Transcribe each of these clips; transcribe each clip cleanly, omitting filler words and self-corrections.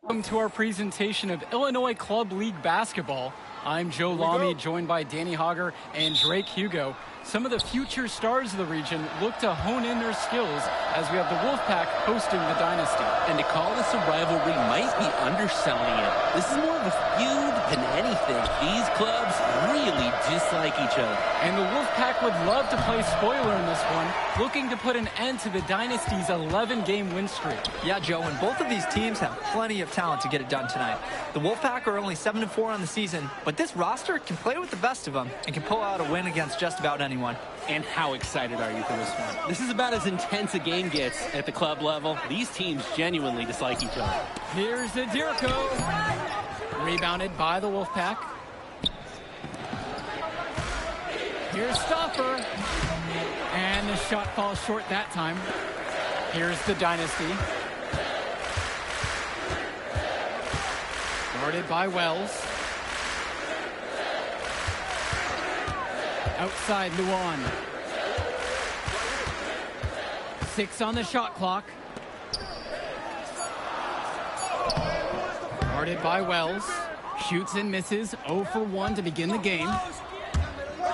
Welcome to our presentation of Illinois Club League Basketball. I'm Joe Lamy, joined by Danny Hogger and Drake Hugo. Some of the future stars of the region look to hone in their skills as we have the Wolfpack hosting the Dynasty. And to call this a rivalry might be underselling it. This is more of a feud than anything. These clubs really dislike each other. And the Wolfpack would love to play spoiler in this one, looking to put an end to the Dynasty's 11-game win streak. Yeah, Joe, and both of these teams have plenty of talent to get it done tonight. The Wolfpack are only 7-4 on the season, but this roster can play with the best of them and can pull out a win against just about anyone. And how excited are you for this one? This is about as intense a game gets at the club level. These teams genuinely dislike each other. Here's Adirko. Rebounded by the Wolfpack. Here's Stoffer. And the shot falls short that time. Here's the Dynasty. Guarded by Wells. Outside Luan. 6 on the shot clock. Guarded by Wells. Shoots and misses. 0 for 1 to begin the game.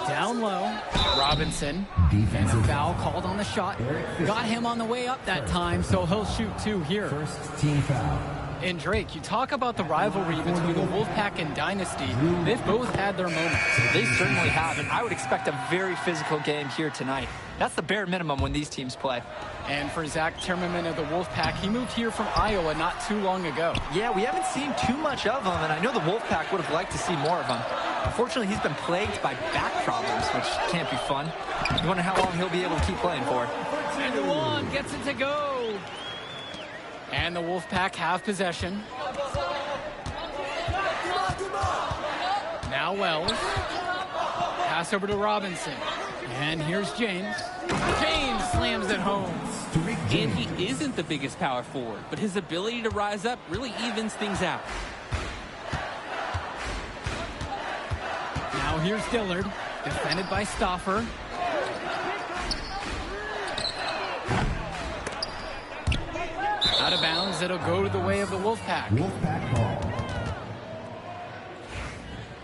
Down low. Robinson. Defensive foul called on the shot. Got him on the way up that time, so he'll shoot 2 here. First team foul. And Drake, you talk about the rivalry between the Wolfpack and Dynasty. They've both had their moments. They certainly have, and I would expect a very physical game here tonight. That's the bare minimum when these teams play. And for Zach Timmerman of the Wolfpack, he moved here from Iowa not too long ago. Yeah, we haven't seen too much of him, and I know the Wolfpack would have liked to see more of him. Unfortunately, he's been plagued by back problems, which can't be fun. You wonder how long he'll be able to keep playing for. And Luan gets it to go. And the Wolfpack have possession. Now Wells. Pass over to Robinson. And here's James. James slams it home. And he isn't the biggest power forward, but his ability to rise up really evens things out. Now here's Dillard. Defended by Stoffer. Out of bounds, it'll go to the way of the Wolfpack. Wolfpack ball.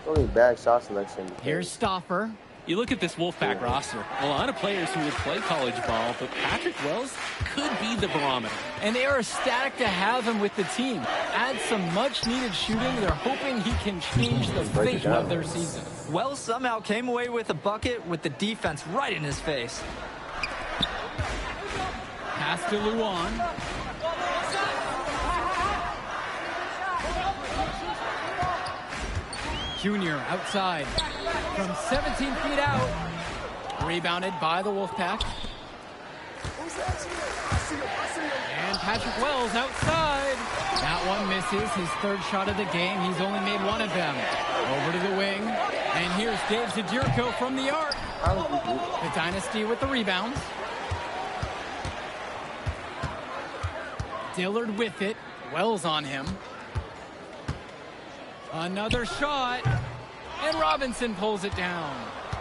Only bad shot selection. Here's Stoffer. You look at this Wolfpack roster, a lot of players who would play college ball, but Patrick Wells could be the barometer. And they are ecstatic to have him with the team. Add some much-needed shooting. They're hoping he can change the fate of their season. Wells somehow came away with a bucket with the defense right in his face. Pass to Luan. Junior outside from 17 feet out. Rebounded by the Wolfpack. And Patrick Wells outside. That one misses. His third shot of the game. He's only made one of them. Over to the wing. And here's Dave Zadirko from the arc. The Dynasty with the rebounds. Dillard with it. Wells on him. Another shot, and Robinson pulls it down.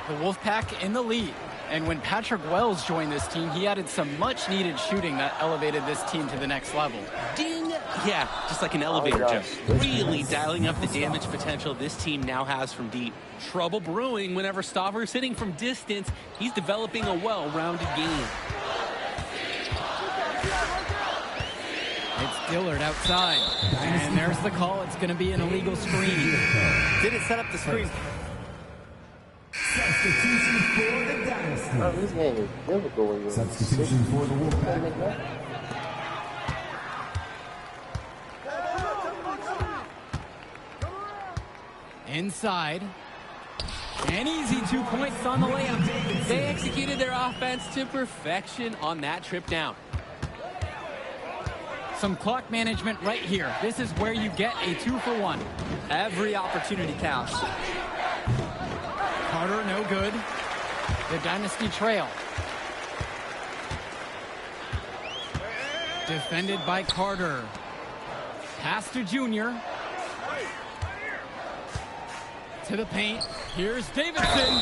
The Wolfpack in the lead. And when Patrick Wells joined this team, he added some much-needed shooting that elevated this team to the next level. Ding! Yeah, just like an elevator jump. Really dialing up the damage potential this team now has from deep. Trouble brewing whenever Stoffer is hitting from distance. He's developing a well-rounded game. It's Dillard outside. And there's the call. It's going to be an illegal screen. Didn't set up the screen. Substitution for the Dynasty. Oh, this game is difficult when you're Substitution for the Wolfpack. Inside. And easy 2 points on the layup. They executed their offense to perfection on that trip down. Some clock management right here. This is where you get a 2 for 1. Every opportunity counts. Carter, no good. The Dynasty trail. Defended by Carter. Pass to Junior. To the paint. Here's Davidson.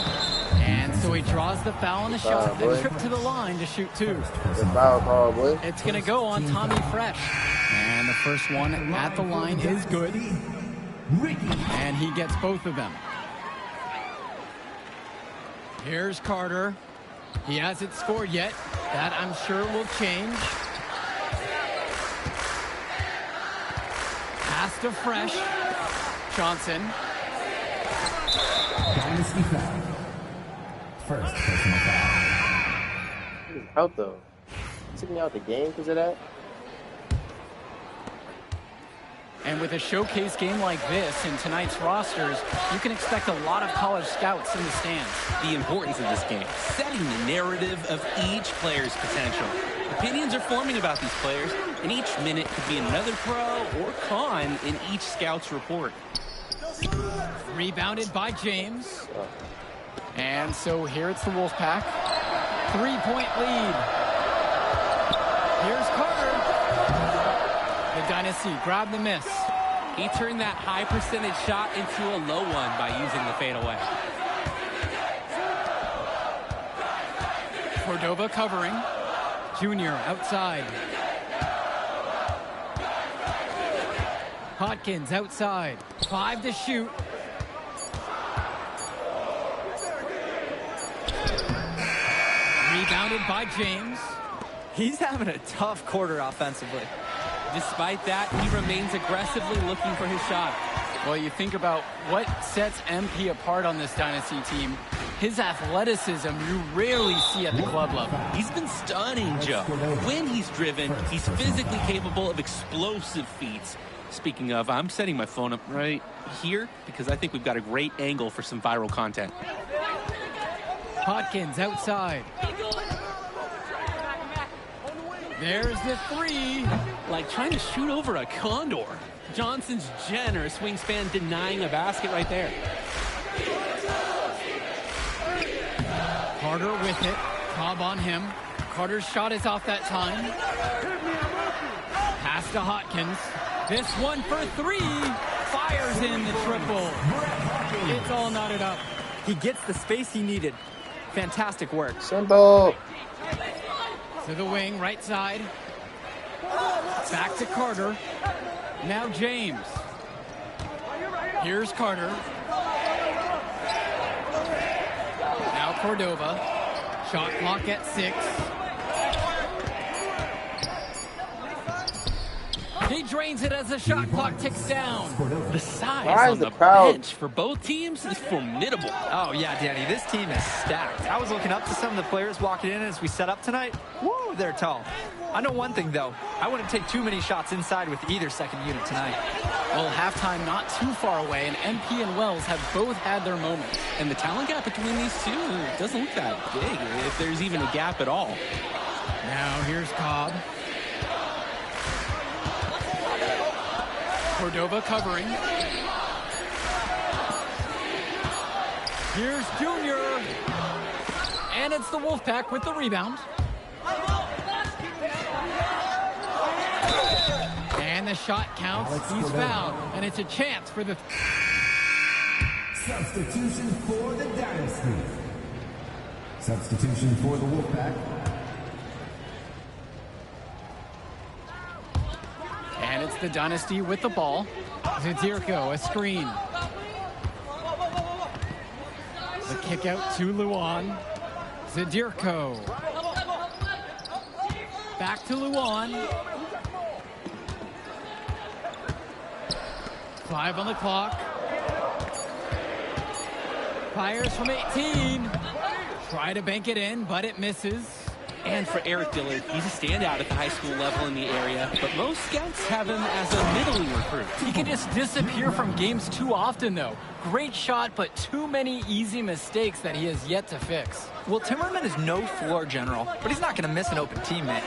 And so he draws the foul on the shot. A trip to the line to shoot 2. The foul call, boy. It's going to go on Tommy Fresh. And the first one at the line is good. And he gets both of them. Here's Carter. He hasn't scored yet. That, I'm sure, will change. Pass to Fresh. Johnson. Dynasty foul. First personal foul. He's out though. Took me out the game because of that. And with a showcase game like this in tonight's rosters, you can expect a lot of college scouts in the stands. The importance of this game, setting the narrative of each player's potential. Opinions are forming about these players, and each minute could be another pro or con in each scout's report. Rebounded by James. And so here it's the Wolfpack. 3-point lead. Here's Carter. The Dynasty grab the miss. He turned that high percentage shot into a low one by using the fadeaway. Cordova covering. Junior outside. Hodkins outside. 5 to shoot. Rebounded by James. He's having a tough quarter offensively. Despite that, he remains aggressively looking for his shot. Well, you think about what sets MP apart on this Dynasty team. His athleticism you rarely see at the club level. He's been stunning, Joe. When he's driven, he's physically capable of explosive feats. Speaking of, I'm setting my phone up right here because I think we've got a great angle for some viral content. Hodkins outside. There's the 3. Like trying to shoot over a condor. Johnson's generous wingspan denying a basket right there. Carter with it. Cobb on him. Carter's shot is off that time. Pass to Hodkins. This one for 3. Fires in the triple. It's all knotted up. He gets the space he needed. Fantastic work. Simple. To the wing, right side. Back to Carter. Now James. Here's Carter. Now Cordova. Shot clock at 6. He drains it as the shot clock ticks down. The size Why on is the the crowd- bench for both teams is formidable. Oh, yeah, Danny, this team is stacked. I was looking up to some of the players walking in as we set up tonight. Woo, they're tall. I know one thing, though. I wouldn't take too many shots inside with either second unit tonight. Well, halftime not too far away, and MP and Wells have both had their moments. And the talent gap between these two doesn't look that big, if there's even a gap at all. Now here's Cobb. Cordova covering. Here's Junior. And it's the Wolfpack with the rebound. And the shot counts. He's fouled. And it's a chance for the... Substitution for the Dynasty. Substitution for the Wolfpack. And it's the Dynasty with the ball. Zadirko, a screen. The kick out to Luan. Zadirko. Back to Luan. 5 on the clock. Fires from 18. Try to bank it in, but it misses. And for Eric Dillard, he's a standout at the high school level in the area, but most scouts have him as a middling recruit. He can just disappear from games too often, though. Great shot, but too many easy mistakes that he has yet to fix. Well, Timmerman is no floor general, but he's not going to miss an open teammate.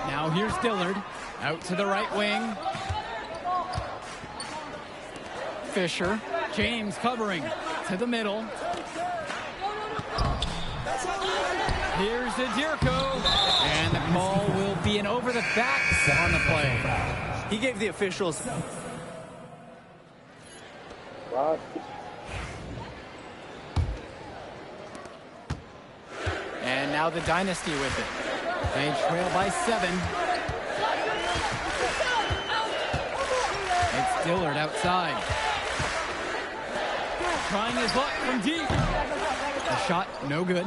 Now here's Dillard. Out to the right wing. Fisher. James covering. To the middle. Here's Zadirko. And the call will be an over the back on the play. He gave the officials... Rod. And now the Dynasty with it. They trail by 7. Dillard outside. Trying his luck from deep. The shot, no good.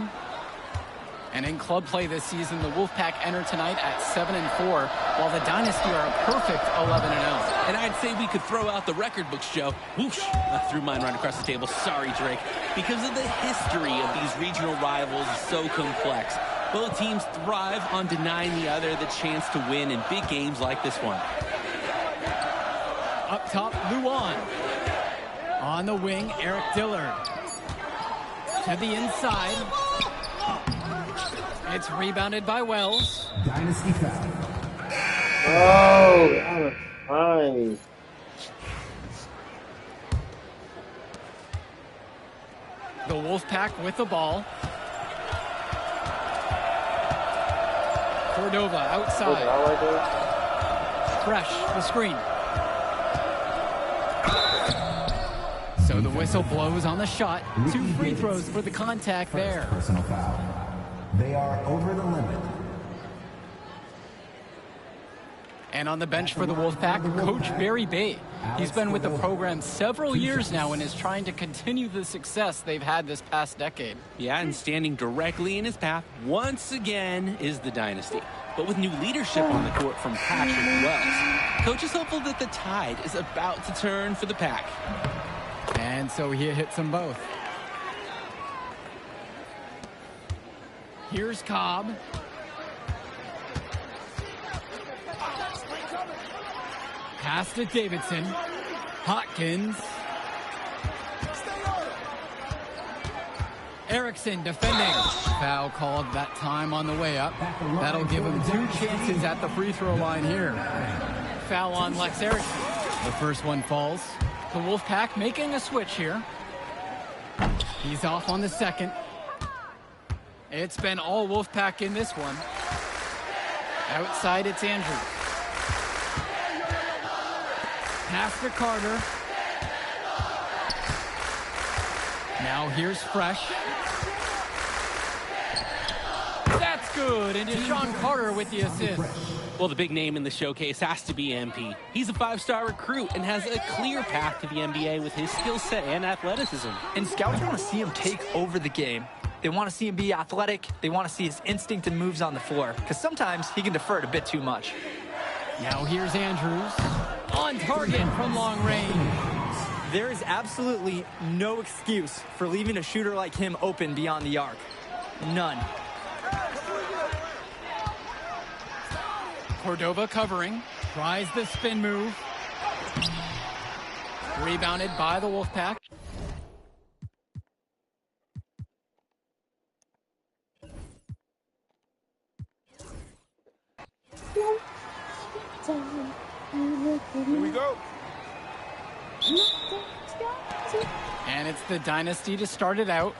And in club play this season, the Wolfpack enter tonight at 7-4, while the Dynasty are a perfect 11-0. And I'd say we could throw out the record books, Joe. Whoosh, I threw mine right across the table. Sorry, Drake. Because of the history of these regional rivals is so complex. Both teams thrive on denying the other the chance to win in big games like this one. Up top, Luan. On the wing, Eric Dillard. To the inside. It's rebounded by Wells. Dynasty foul. Oh, out of time. The Wolfpack with the ball. Cordova outside. Fresh, the screen. So the whistle blows on the shot. 2 free throws for the contact there. Personal foul. They are over the limit. And on the bench for the Wolfpack, Coach Barry Bay. He's been with the program several years now and is trying to continue the success they've had this past decade. Yeah, and standing directly in his path once again is the Dynasty. But with new leadership on the court from Patrick Wells, Coach is hopeful that the tide is about to turn for the Pack. And so he hits them both. Here's Cobb. Pass to Davidson. Hopkins. Erickson defending. Foul called that time on the way up. That'll give him 2 chances at the free throw line here. Foul on Lex Erickson. The first one falls. The Wolfpack making a switch here. He's off on the second. It's been all Wolfpack in this one. Outside, it's Andrews. Pass to Carter. Now here's Fresh. That's good, and Deshaun Carter with the assist. Well, the big name in the showcase has to be MP. He's a 5-star recruit and has a clear path to the NBA with his skill set and athleticism. And scouts want to see him take over the game. They want to see him be athletic. They want to see his instinct and moves on the floor, because sometimes he can defer it a bit too much. Now here's Andrews. On target from long range. There is absolutely no excuse for leaving a shooter like him open beyond the arc. None. Cordova covering. Tries the spin move. Rebounded by the Wolfpack. Here we go. And it's the Dynasty to start it out.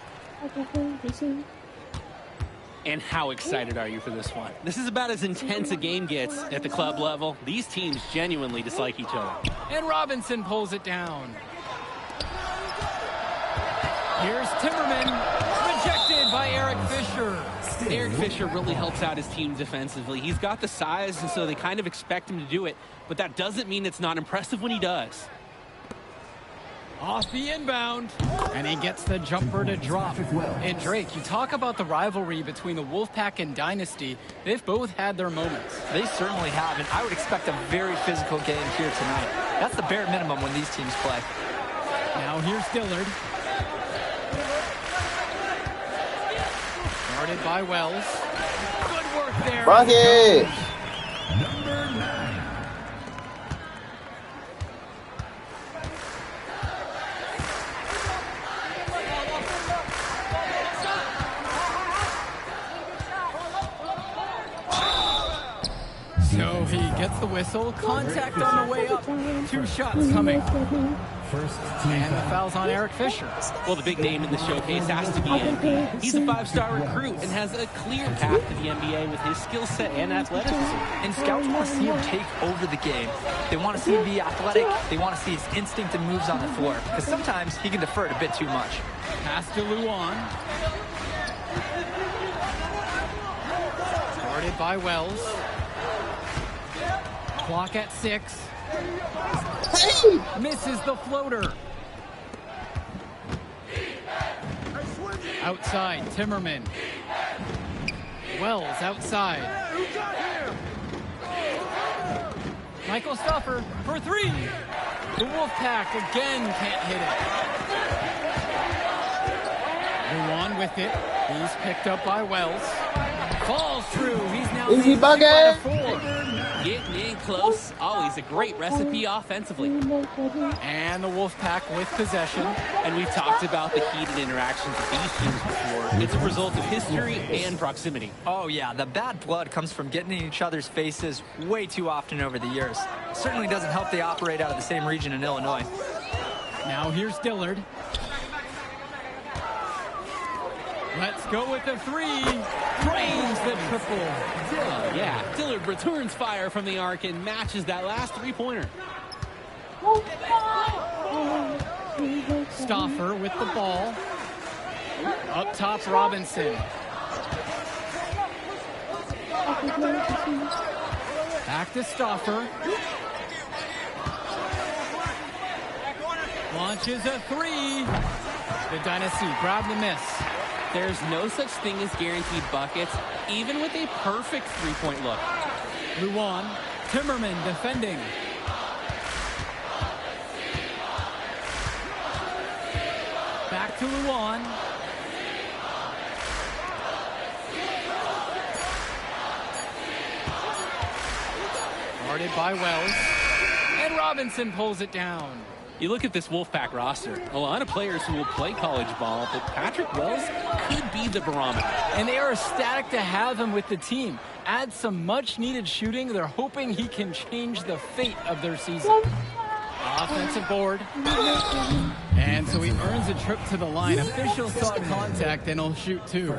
And how excited are you for this one? This is about as intense a game gets at the club level. These teams genuinely dislike each other. And Robinson pulls it down. Here's Timmerman, rejected by Eric Fisher. Eric Fisher really helps out his team defensively. He's got the size, and so they kind of expect him to do it, but that doesn't mean it's not impressive when he does. Off the inbound, and he gets the jumper to drop. And Drake, you talk about the rivalry between the Wolfpack and Dynasty. They've both had their moments. They certainly have, and I would expect a very physical game here tonight. That's the bare minimum when these teams play. Now here's Dillard. Guarded by Wells. Good work there. Rocket! Number 9. So he gets the whistle. Contact on the way up. 2 shots coming. First team And the foul. foul's on Eric Fisher. Well, the big name in the showcase has to be MP. He's a 5-star recruit and has a clear path to the NBA with his skill set and athleticism. And scouts want to see him take over the game. They want to see him be athletic. They want to see his instinct and moves on the floor, because sometimes he can defer it a bit too much. Pass to Luan. Guarded by Wells. Clock at 6. Misses the floater. Outside, Timmerman. Wells outside. Michael Stoffer for three. The Wolfpack again can't hit it. Luan with it. He's picked up by Wells. Falls through. He's now Easy bucket. 4. Getting in close, always a great recipe offensively. And the Wolfpack with possession. And we've talked about the heated interactions of these teams before. It's a result of history and proximity. Oh, yeah, the bad blood comes from getting in each other's faces way too often over the years. Certainly doesn't help they operate out of the same region in Illinois. Now here's Dillard. Let's go with the three. Drains the triple. Oh, yeah, Dillard returns fire from the arc and matches that last three-pointer. Stoffer with the ball. Up top, Robinson. Back to Stoffer. Launches a three. The Dynasty grab the miss. There's no such thing as guaranteed buckets, even with a perfect three-point look. Luan, Timmerman defending. Back to Luan. Guarded by Wells. And Robinson pulls it down. You look at this Wolfpack roster, a lot of players who will play college ball, but Patrick Wells could be the barometer. And they are ecstatic to have him with the team. Add some much-needed shooting. They're hoping he can change the fate of their season. Offensive board. And so he earns a trip to the line. Officials saw contact, and he'll shoot two.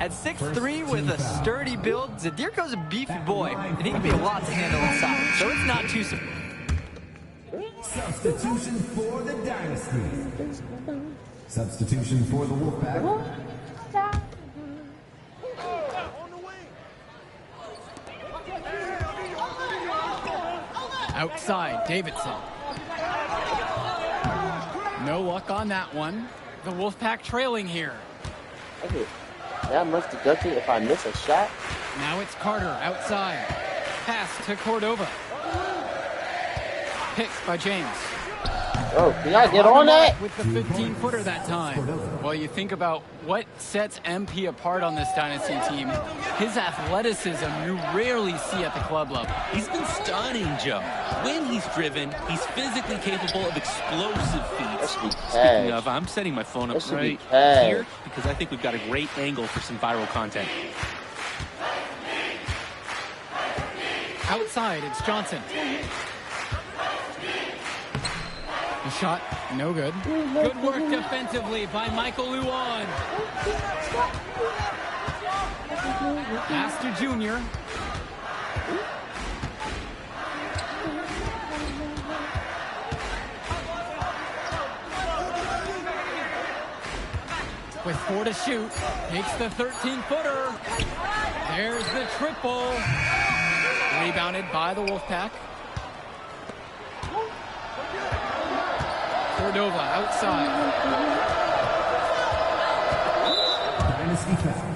At 6'3" with a sturdy build, Zadirko's a beefy boy, and he can be a lot to handle inside, so it's not too surprising. Substitution for the Dynasty. Substitution for the Wolfpack. Outside, Davidson. No luck on that one. The Wolfpack trailing here. Okay. That much deduction if I miss a shot? Now it's Carter outside. Pass to Cordova. Picked by James. Oh, can y'all get on that? With the 15-footer that time. Well, you think about what sets MP apart on this Dynasty team. His athleticism you rarely see at the club level. He's been stunning, Joe. When he's driven, he's physically capable of explosive feats. Speaking of, I'm setting my phone up right here because I think we've got a great angle for some viral content. Outside, it's Johnson. The shot, no good. Good work defensively by Michael Luan. Pass to Junior. With 4 to shoot, takes the 13-footer. There's the triple. Rebounded by the Wolfpack. Cordova outside. Dynasty foul.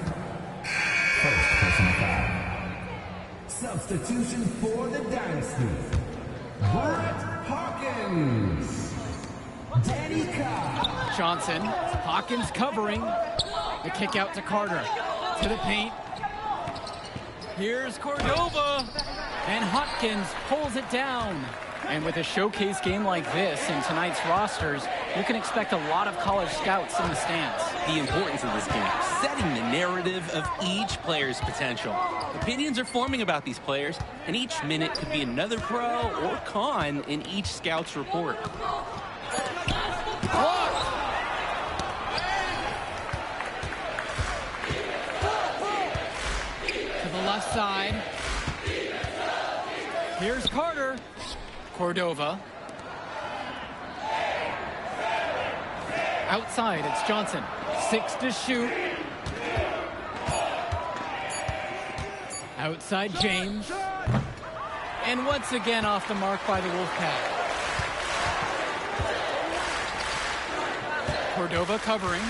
First personal foul. Substitution for the Dynasty. Brett Hawkins. Danny Cobb. Johnson. Hawkins covering. The kick out to Carter. To the paint. Here's Cordova. And Hopkins pulls it down. And with a showcase game like this in tonight's rosters, you can expect a lot of college scouts in the stands. The importance of this game, setting the narrative of each player's potential. Opinions are forming about these players, and each minute could be another pro or con in each scout's report. To the left side. Here's Carter. Cordova. Outside, it's Johnson. 6 to shoot. Outside, James. And once again off the mark by the Wolfpack. Cordova covering.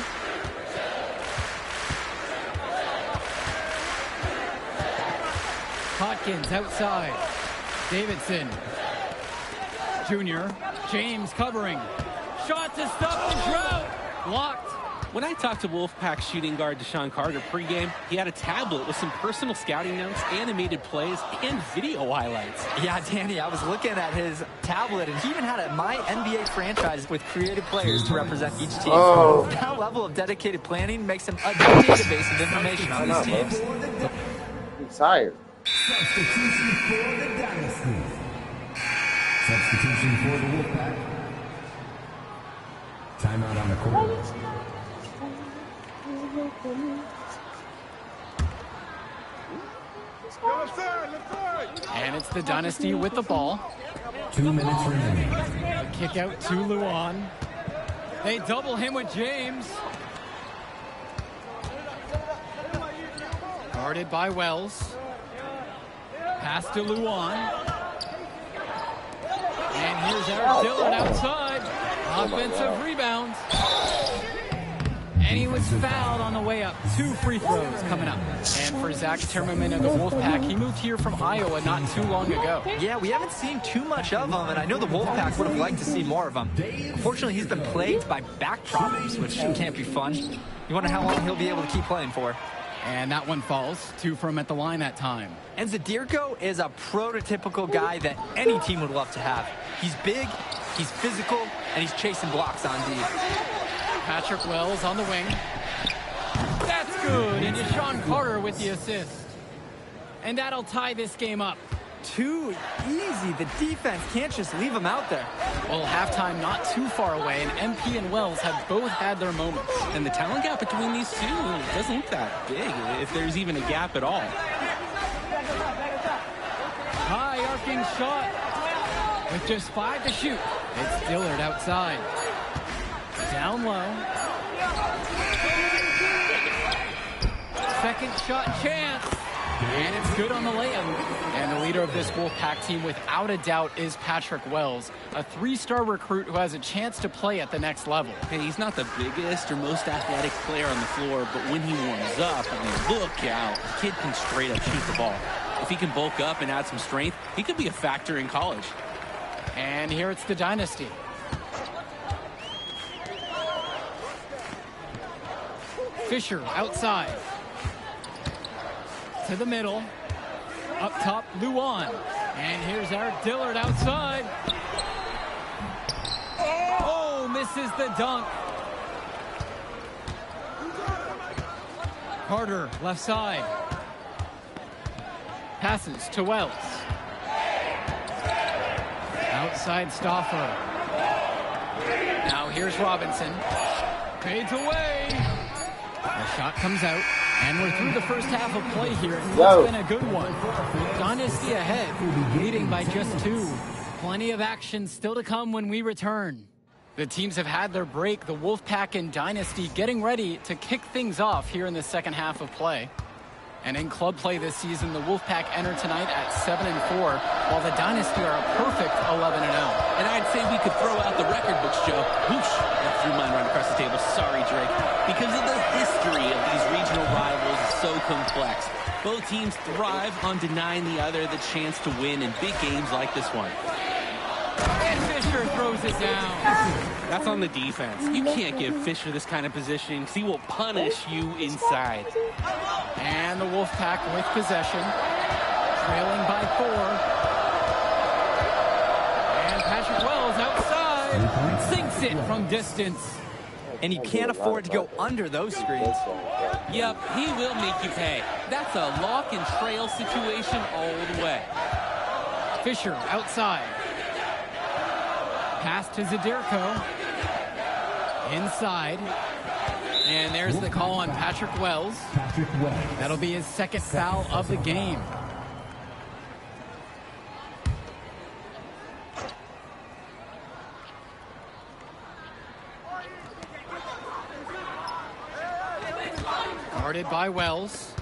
Hopkins outside. Davidson. Junior. James covering. Shot to stop the drought. Blocked. When I talked to Wolfpack shooting guard Deshaun Carter pregame, he had a tablet with some personal scouting notes, animated plays, and video highlights. Yeah, Danny, I was looking at his tablet, and he even had a My NBA franchise with creative players to represent each team. Oh. That level of dedicated planning makes him a database of information on these teams. I'm tired. Substitution for the Dynasty. Substitution for the Wolfpack. Timeout on the court. And it's the Dynasty with the ball. 2 minutes remaining. A kick out to Luan. They double him with James. Guarded by Wells. Pass to Luan. And here's Eric Dillard outside. Offensive rebound. And he was fouled on the way up. 2 free throws coming up. And for Zach Timmerman of the Wolfpack, he moved here from Iowa not too long ago. Yeah, we haven't seen too much of him, and I know the Wolfpack would have liked to see more of him. Unfortunately, he's been plagued by back problems, which can't be fun. You wonder how long he'll be able to keep playing for. And that one falls. 2 from at the line that time. And Zadirko is a prototypical guy that any team would love to have. He's big, he's physical, and he's chasing blocks on D. Patrick Wells on the wing. That's good. And Deshaun Carter with the assist. And that'll tie this game up. Too easy. The defense can't just leave him out there. Well, halftime not too far away, and MP and Wells have both had their moments. And the talent gap between these two doesn't look that big, if there's even a gap at all. High arcing shot. With just 5 to shoot. It's Dillard outside. Down low. Second shot chance. And it's good on the layup. And the leader of this Wolfpack team, without a doubt, is Patrick Wells, a 3-star recruit who has a chance to play at the next level. And he's not the biggest or most athletic player on the floor, but when he warms up, I mean, look out. The kid can straight up shoot the ball. If he can bulk up and add some strength, he could be a factor in college. And here it's the Dynasty. Fisher outside. To the middle. Up top, Luan. And here's Eric Dillard outside. Oh, misses the dunk. Carter, left side. Passes to Wells. Outside Stauffer. Now here's Robinson. Fades away. The shot comes out. And we're through the first half of play here. And it's been a good one. Dynasty ahead, leading by just 2. Plenty of action still to come when we return. The teams have had their break. The Wolfpack and Dynasty getting ready to kick things off here in the second half of play. And in club play this season, the Wolfpack enter tonight at 7-4, while the Dynasty are a perfect 11-0. And I'd say we could throw out the record books, Joe. Whoosh, that threw mine right across the table. Sorry, Drake. Because of the history of these regional rivals is so complex. Both teams thrive on denying the other the chance to win in big games like this one. And Fisher throws it down. That's on the defense. You can't give Fisher this kind of position because he will punish you inside. And the Wolfpack with possession, trailing by 4. And Patrick Wells outside, sinks it from distance. And you can't afford to go under those screens. Yep, he will make you pay. That's a lock and trail situation all the way. Fisher outside. Pass to Zadirko. Inside. And there's the call on Patrick Wells. That'll be his second foul of the game. Guarded by Wells.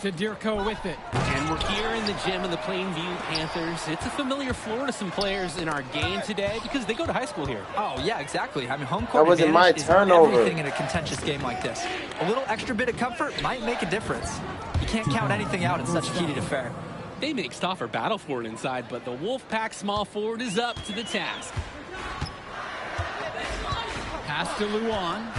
Zadirko with it. And we're here in the gym of the Plainview Panthers. It's a familiar floor to some players in our game today because they go to high school here. Oh, yeah, exactly. I mean, home court That wasn't my advantage is turnover. everything in a contentious game like this. A little extra bit of comfort might make a difference. You can't count anything out in such a heated affair. They make Stauffer battle for it inside, but the Wolfpack small forward is up to the task. Pass to Luan.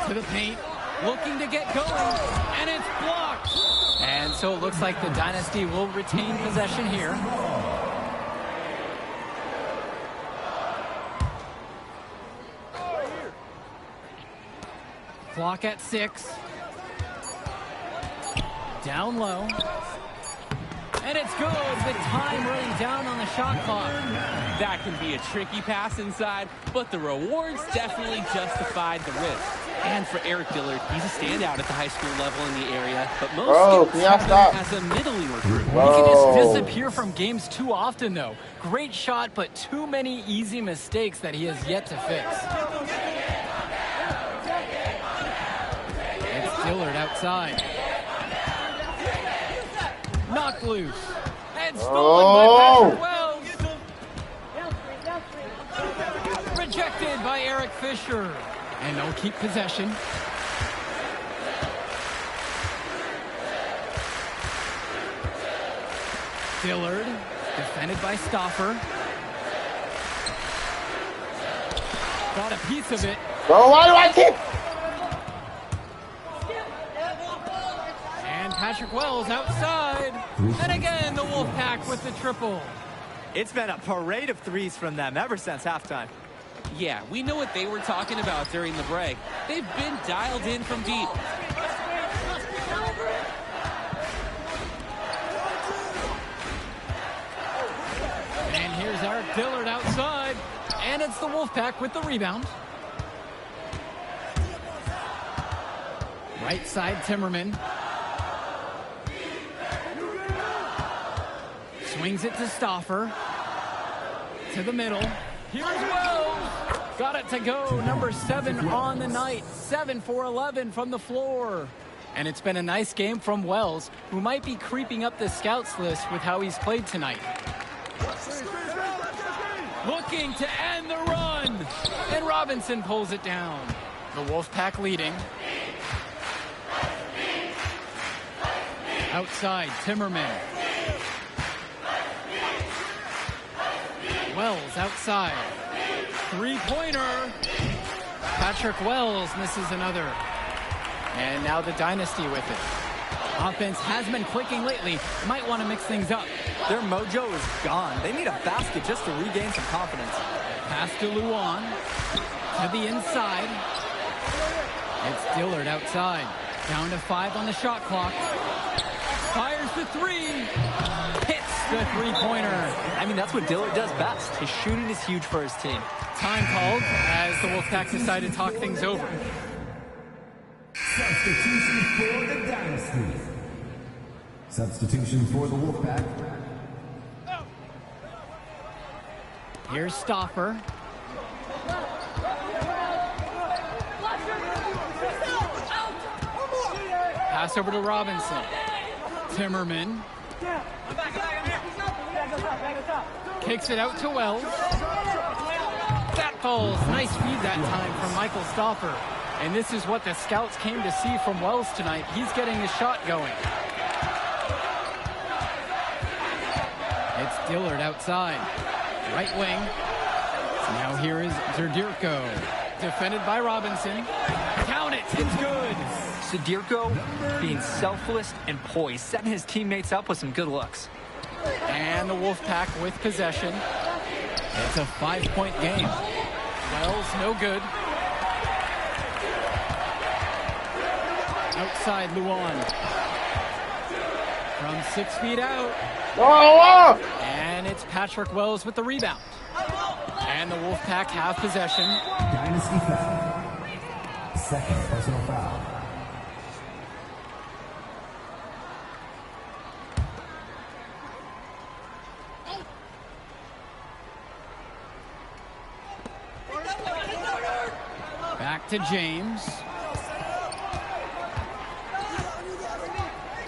To the paint, looking to get going, and it's blocked. And so it looks like the Dynasty will retain possession here. Clock at 6. Down low. And it's good with time running down on the shot clock. That can be a tricky pass inside, but the rewards definitely justified the risk. And for Eric Dillard, he's a standout at the high school level in the area, but most scouts have him as a middling recruit. He can just disappear from games too often, though. Great shot, but too many easy mistakes that he has yet to fix. It's Dillard outside. Knocked loose. And stolen by Patrick Wells. Rejected by Eric Fisher. And they'll keep possession. Dillard, defended by Stauffer. Got a piece of it. Bro, why do I kick? And Patrick Wells outside. And again, the Wolfpack with the triple. It's been a parade of threes from them ever since halftime. Yeah, we know what they were talking about during the break. They've been dialed in from deep. And here's Eric Dillard outside. And it's the Wolfpack with the rebound. Right side, Timmerman. Swings it to Stauffer. To the middle. Here's Wells. Got it to go. Number 7 on the night. 7 for 11 from the floor. And it's been a nice game from Wells, who might be creeping up the scouts list with how he's played tonight. Looking to end the run. And Robinson pulls it down. The Wolfpack leading. Outside, Timmerman. Wells outside. Three-pointer. Patrick Wells misses another. And now the Dynasty with it. Offense has been clicking lately. Might want to mix things up. Their mojo is gone. They need a basket just to regain some confidence. Pass to Luan. To the inside. It's Dillard outside. Down to 5 on the shot clock. Fires the 3. Hits the three-pointer. I mean, that's what Dillard does best. His shooting is huge for his team. Time called as the Wolfpack decide to talk things over. Substitution for the Dynasty. Substitution for the Wolfpack. Here's Stauffer. Pass over to Robinson. Timmerman. Kicks it out to Wells. That falls. Nice feed that time from Michael Stauffer. And this is what the scouts came to see from Wells tonight. He's getting his shot going. It's Dillard outside. Right wing. Now here is Zerdirko. Defended by Robinson. Count it. It's good. Zerdirko being selfless and poised, setting his teammates up with some good looks. And the Wolfpack with possession. It's a 5-point game. Wells, no good. Outside, Luan. From 6 feet out. And it's Patrick Wells with the rebound. And the Wolfpack have possession. Dynasty foul. Second personal foul. to James.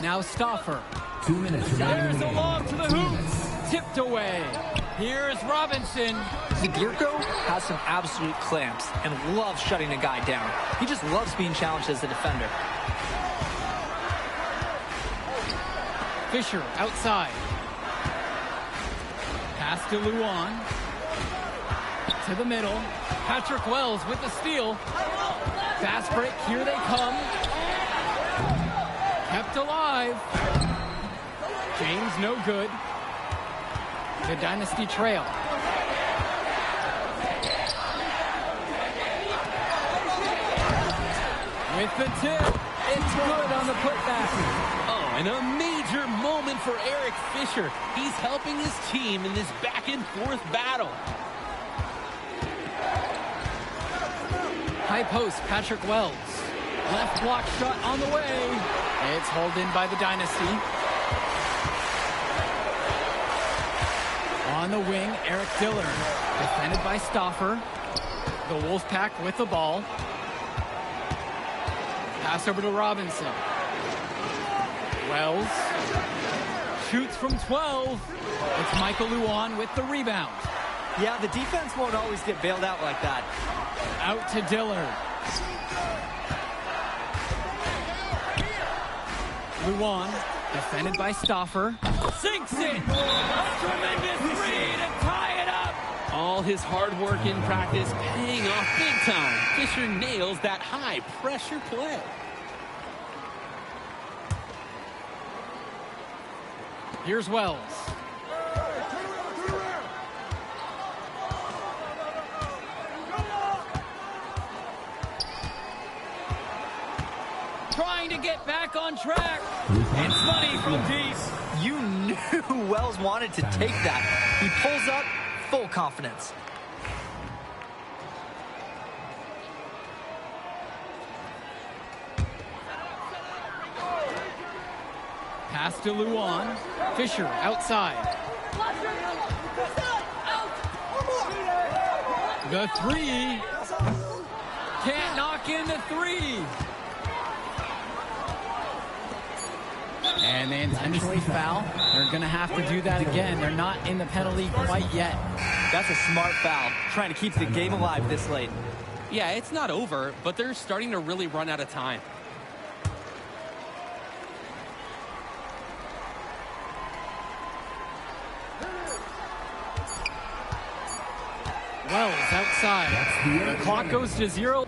Now Stauffer. 2 minutes. There's a lob to the hoop. Tipped away. Here's Robinson. Zadirko has some absolute clamps and loves shutting a guy down. He just loves being challenged as a defender. Fisher outside. Pass to Luan. To the middle. Patrick Wells with the steal. Fast break. Here they come. Kept alive. James no good. The Dynasty trail. With the tip. It's good on the putback. Oh, and a major moment for Eric Fisher. He's helping his team in this back and forth battle. High post, Patrick Wells. Left block shot on the way. It's hauled in by the Dynasty. On the wing, Eric Dillard. Defended by Stauffer. The Wolfpack with the ball. Pass over to Robinson. Wells. Shoots from 12. It's Michael Luan with the rebound. Yeah, the defense won't always get bailed out like that. Out to Dillard. Luan, defended by Stauffer. Sinks it! A tremendous three to tie it up! All his hard work in practice paying off big time. Fisher nails that high pressure play. Here's Wells. Trying to get back on track. It's money from deep. You knew Wells wanted to take that. He pulls up, full confidence. Pass to Luan. Fisher outside. The three. Can't knock in the three. And they intentionally foul. They're going to have to do that again. They're not in the penalty quite yet. That's a smart foul, trying to keep the game alive this late. Yeah, it's not over, but they're starting to really run out of time. Wells outside. The clock goes to 0.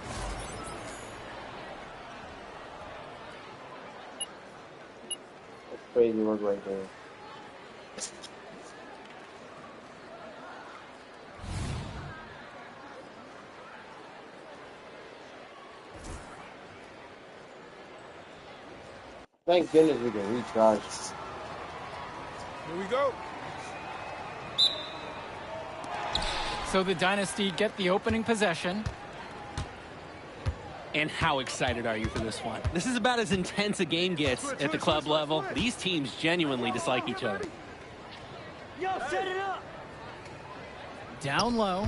Crazy work right there. Thank goodness we can recharge. Here we go. So the Dynasty get the opening possession. And how excited are you for this one? This is about as intense a game gets at the club level. These teams genuinely dislike each other. Yo, set it up. Down low.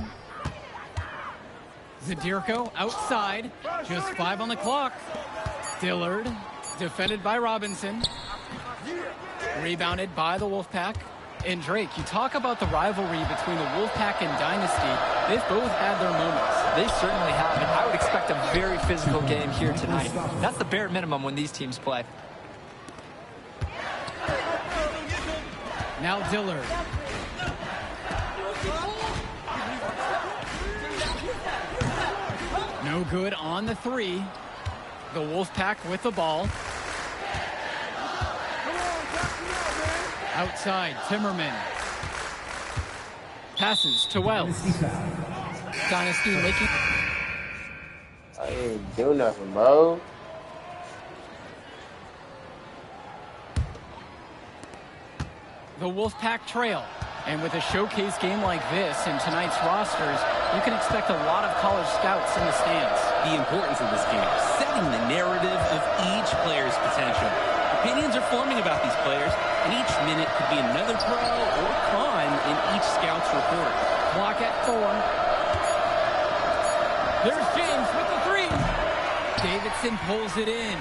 Zadirko outside. Just 5 on the clock. Dillard, defended by Robinson. Rebounded by the Wolfpack. And Drake, you talk about the rivalry between the Wolfpack and Dynasty. They've both had their moments. They certainly have, and I would expect a very physical game here tonight. That's the bare minimum when these teams play. Now Dillard. No good on the three. The Wolfpack with the ball. Outside, Timmerman. Passes to Wells. Dynasty making... I ain't do nothing, bro. The Wolfpack trail. And with a showcase game like this in tonight's rosters, you can expect a lot of college scouts in the stands. The importance of this game, setting the narrative of each player's potential. Opinions are forming about these players, and each minute could be another pro or con in each scout's report. Block at 4. There's James with the three. Davidson pulls it in.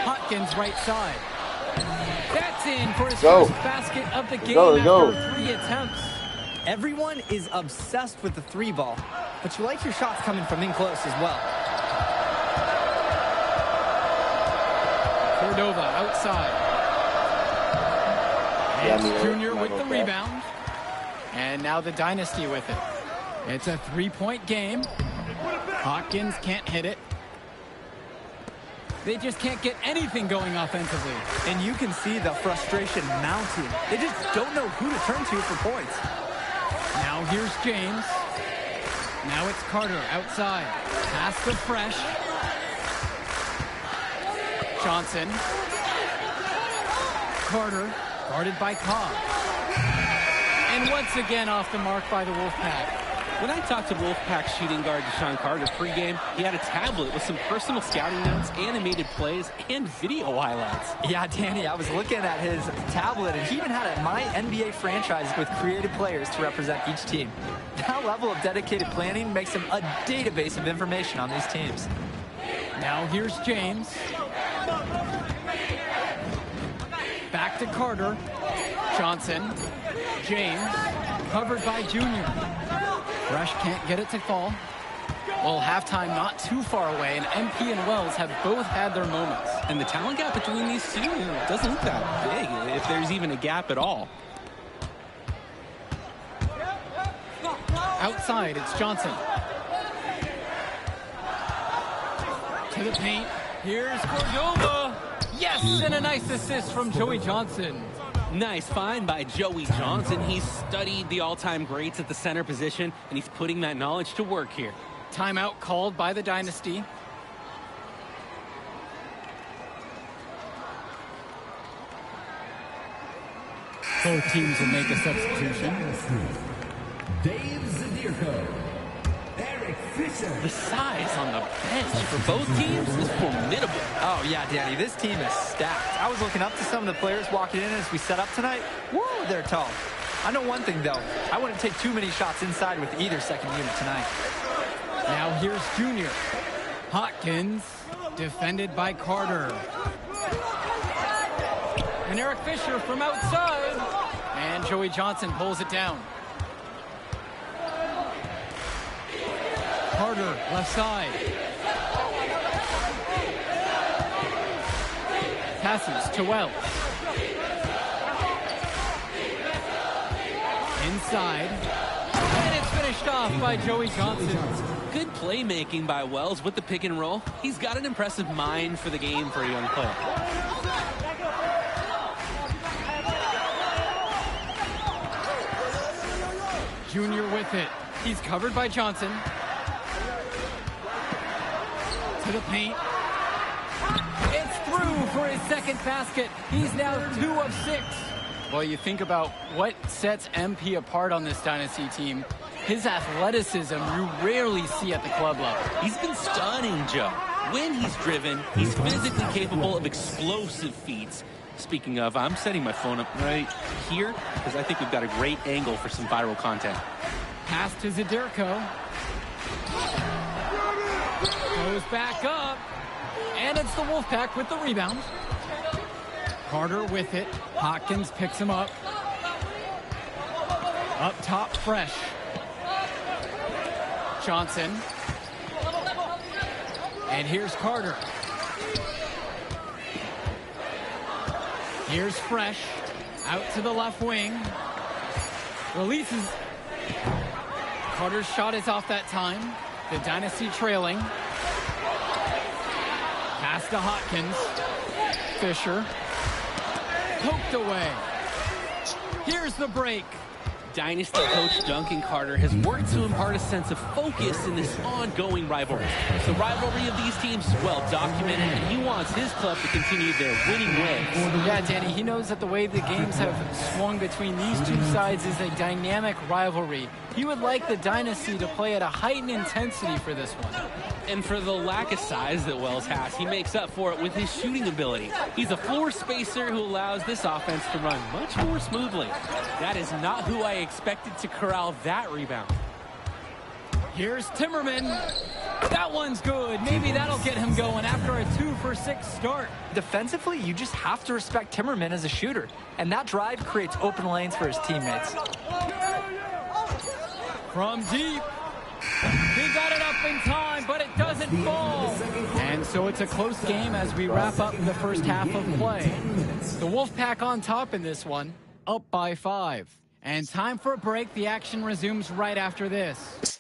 Hopkins right side. That's in for his first basket of the game after 3 attempts. Everyone is obsessed with the 3 ball, but you like your shots coming from in close as well. Cordova outside. And Junior with the rebound. And now the Dynasty with it. It's a 3-point game. Hopkins can't hit it. They just can't get anything going offensively. And you can see the frustration mounting. They just don't know who to turn to for points. Now here's James. Now it's Carter outside. Pass to Fresh. Johnson. Carter guarded by Cobb. And once again off the mark by the Wolfpack. When I talked to Wolfpack shooting guard Deshaun Carter pregame, he had a tablet with some personal scouting notes, animated plays, and video highlights. Yeah, Danny, I was looking at his tablet, and he even had a My NBA franchise with creative players to represent each team. That level of dedicated planning makes him a database of information on these teams. Now here's James. Back to Carter. Johnson. James. Covered by Junior. Fresh can't get it to fall. Well, halftime not too far away, and MP and Wells have both had their moments. And the talent gap between these two doesn't look that big, if there's even a gap at all. Outside, it's Johnson. To the paint. Here's Cordova. Yes, and a nice assist from Joey Johnson. Nice find by Joey Johnson. He's studied the all-time greats at the center position, and he's putting that knowledge to work here. Timeout called by the Dynasty. Both teams will make a substitution. Dave Zadirko. Eric Fisher. The size on the bench for both teams is formidable. Oh, yeah, Danny, this team is stacked. I was looking up to some of the players walking in as we set up tonight. Woo, they're tall. I know one thing, though. I wouldn't take too many shots inside with either second unit tonight. Now here's Junior. Hopkins, defended by Carter. And Eric Fisher from outside. And Joey Johnson pulls it down. Carter, left side. Passes to Wells. Inside. And it's finished off by Joey Johnson. Good playmaking by Wells with the pick and roll. He's got an impressive mind for the game for a young player. Junior with it. He's covered by Johnson. To the paint. It's through for his second basket. He's now 2 of 6. Well, you think about what sets MP apart on this Dynasty team. His athleticism you rarely see at the club level. He's been stunning, Joe. When he's driven, he's physically capable of explosive feats. Speaking of, I'm setting my phone up right here because I think we've got a great angle for some viral content. Pass to Zadirko. Goes back up. And it's the Wolfpack with the rebound. Carter with it. Hopkins picks him up. Up top, Fresh. Johnson. And here's Carter. Here's Fresh. Out to the left wing. Releases. Carter's shot is off that time. The Dynasty trailing. Pass to Hopkins. Fisher. Poked away. Here's the break. Dynasty coach Duncan Carter has worked to impart a sense of focus in this ongoing rivalry. The rivalry of these teams is well documented, and he wants his club to continue their winning ways. Yeah, Danny, he knows that the way the games have swung between these two sides is a dynamic rivalry. He would like the Dynasty to play at a heightened intensity for this one. And for the lack of size that Wells has, he makes up for it with his shooting ability. He's a floor spacer who allows this offense to run much more smoothly. That is not who I expected to corral that rebound. Here's Timmerman. That one's good. Maybe that'll get him going after a 2-for-6 start. Defensively, you just have to respect Timmerman as a shooter. And that drive creates open lanes for his teammates. From deep. He got it up in time, but it doesn't fall. And so it's a close game as we wrap up the first half of play. The Wolfpack on top in this one, up by 5. And time for a break. The action resumes right after this.